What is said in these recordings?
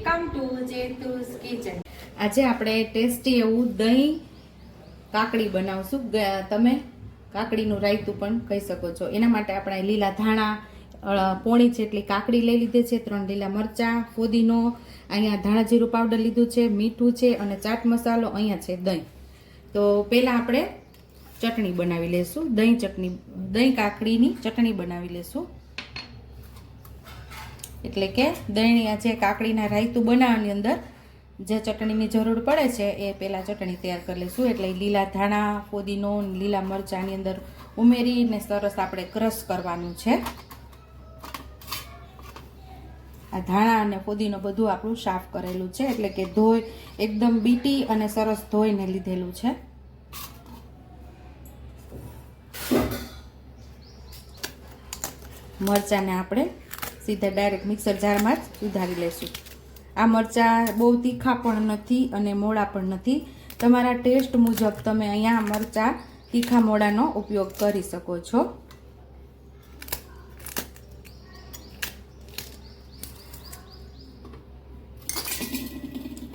Welcome to જેતુસ kitchen. આજે આપણે tasty એવું દહીં કાકડી બનાવશું। તમે કાકડીનું રાયતું પણ કહી શકો છો। એના માટે આપણે લીલા ધાણા, પોણી જેટલી કાકડી લઈ લીધી છે, 3 લીલા મરચાં, ફુદીનો, અહીંયા ધાણા જીરું પાવડર લીધું છે, મીઠું છે અને ચાટ મસાલો, અહીંયા છે દહીં। તો પહેલા આપણે ચટણી બનાવી લેશું, દહીં કાકડીની ચટણી બનાવી લેશું। એટલે કે દહીં જે કાકડીના રાયતું બનાવવાની અંદર જે ચટણીની જરૂર પડે છે એ પહેલાં ચટણી તૈયાર કરી લઈશું। એટલે લીલા ધાણા, ફુદીનો, લીલા મરચાંની અંદર ઉમેરીને સરસ આપણે ક્રશ કરવાનું છે। આ ધાણા અને ફુદીનો બધું આપણું સાફ કરેલું છે, એટલે કે ધોઈ એકદમ બીટી અને સરસ ધોઈને લીધેલું છે। મરચાંને આપણે સીધા ડાયરેક્ટ મિક્સર જારમાં જ સુધારી લેશું। આ મરચાં બહુ તીખા પણ નથી અને મોળા પણ નથી, તમારા ટેસ્ટ મુજબ તમે અહીંયા મરચાં તીખા મોળાનો ઉપયોગ કરી શકો છો।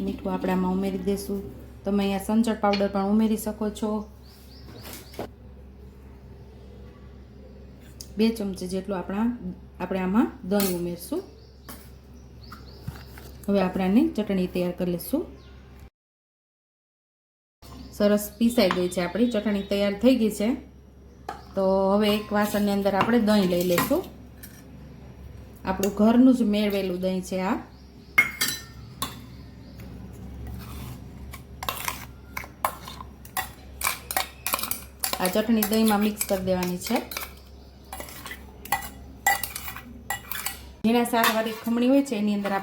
મીઠું આપણે આમાં ઉમેરી દઈશું, તમે અહીંયા સંચળ પાવડર પણ ઉમેરી શકો છો। 2 ચમચી જેટલું આપણે આમાં દહીં ઉમેરશું। હવે આપણે આની ચટણી તૈયાર કરી લઈશું। સરસ પીસાઈ ગઈ છે, આપણી ચટણી તૈયાર થઈ ગઈ છે। તો હવે એક વાસણની અંદર આપણે દહીં લઈ લઈશું। આપણું ઘરનું જ મેળવેલું દહીં છે આ। આ ચટણી દહીંમાં મિક્સ કરી દેવાની છે। ઝીણા શાકવાળી ખમણી હોય છે એની અંદર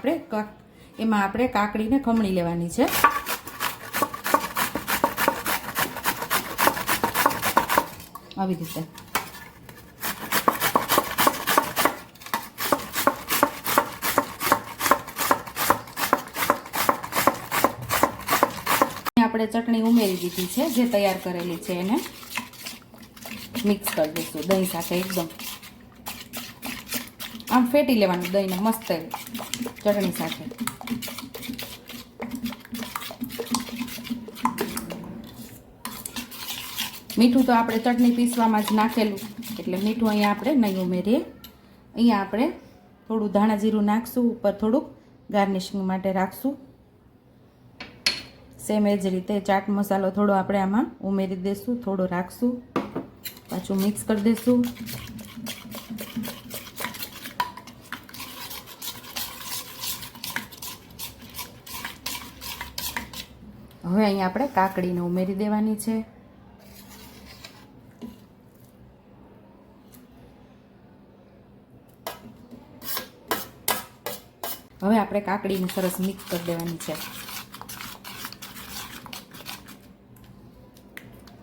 એમાં આપણે કાકડીને ખમણી લેવાની છે। આવી રીતે આપણે ચટણી ઉમેરી દીધી છે, જે તૈયાર કરેલી છે એને મિક્સ કરી દઈશું દહીં સાથે। એકદમ આમ ફેટી લેવાનું દહીંને મસ્ત ચટણી સાથે। મીઠું તો આપણે ચટણી પીસવામાં જ નાખેલું, એટલે મીઠું અહીંયા આપણે નહીં ઉમેરીએ। અહીંયા આપણે થોડું ધાણા જીરું નાખશું, ઉપર થોડુંક ગાર્નિશિંગ માટે રાખશું। સેમ એ જ રીતે ચાટ મસાલો થોડો આપણે આમાં ઉમેરી દઈશું, થોડો રાખશું, પાછું મિક્સ કરી દઈશું। હવે અહીંયા આપણે કાકડીને ઉમેરી દેવાની છે। હવે આપણે કાકડીને સરસ મિક્સ કરી દેવાની છે।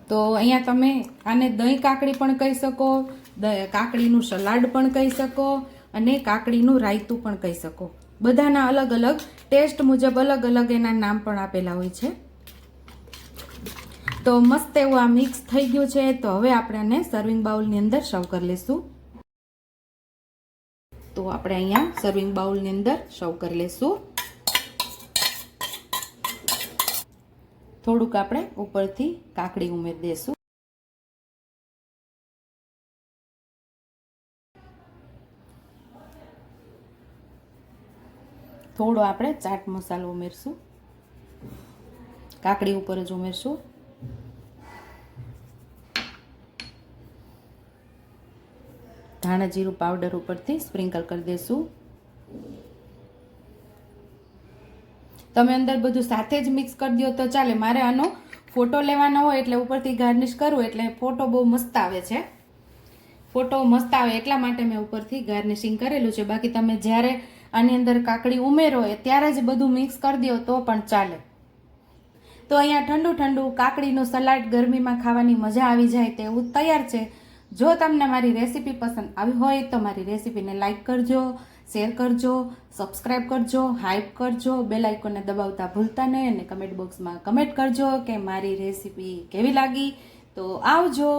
તો અહીંયા તમે આને દહીં કાકડી પણ કહી શકો, કાકડીનું સલાડ પણ કહી શકો અને કાકડીનું રાયતું પણ કહી શકો। બધાના અલગ અલગ ટેસ્ટ મુજબ અલગ અલગ એના નામ પણ આપેલા હોય છે। તો મસ્ત એવું આ મિક્સ થઈ ગયું છે। તો હવે આપણે આને સર્વિંગ બાઉલની અંદર સર્વ કરી લઈશું। તો આપણે અહીંયા સર્વિંગ બાઉલની અંદર સર્વ કરી લઈશું। થોડુંક આપણે ઉપરથી કાકડી ઉમેરી દઈશું। થોડો આપણે ચાટ મસાલો ઉમેરશું, કાકડી ઉપર જ ઉમેરશું। ધાણા જીરું પાવડર ઉપરથી સ્પ્રિંકલ કરી દઈશું। તમે અંદર બધું સાથે જ મિક્સ કરી દો તો ચાલે। મારે આનો ફોટો લેવાનો હોય એટલે ઉપરથી ગાર્નિશ કરું, એટલે ફોટો બહુ મસ્ત આવે છે। ફોટો મસ્ત આવે એટલા માટે મેં ઉપરથી ગાર્નિશિંગ કરેલું છે। બાકી તમે જ્યારે આની અંદર કાકડી ઉમેરો ત્યારે જ બધું મિક્સ કરી દો તો પણ ચાલે। તો અહીંયા ઠંડુ ઠંડુ કાકડીનું સલાડ ગરમીમાં ખાવાની મજા આવી જાય તેવું તૈયાર છે। જો તમને મારી રેસીપી પસંદ આવી હોય તો મારી રેસીપીને લાઈક કરજો, શેર કરજો, સબસ્ક્રાઈબ કરજો, હાઈપ કરજો, બેલ આઇકોનને દબાવતા ભૂલતા નહીં અને કમેન્ટ બોક્સમાં કમેન્ટ કરજો કે મારી રેસીપી કેવી લાગી। તો આવજો।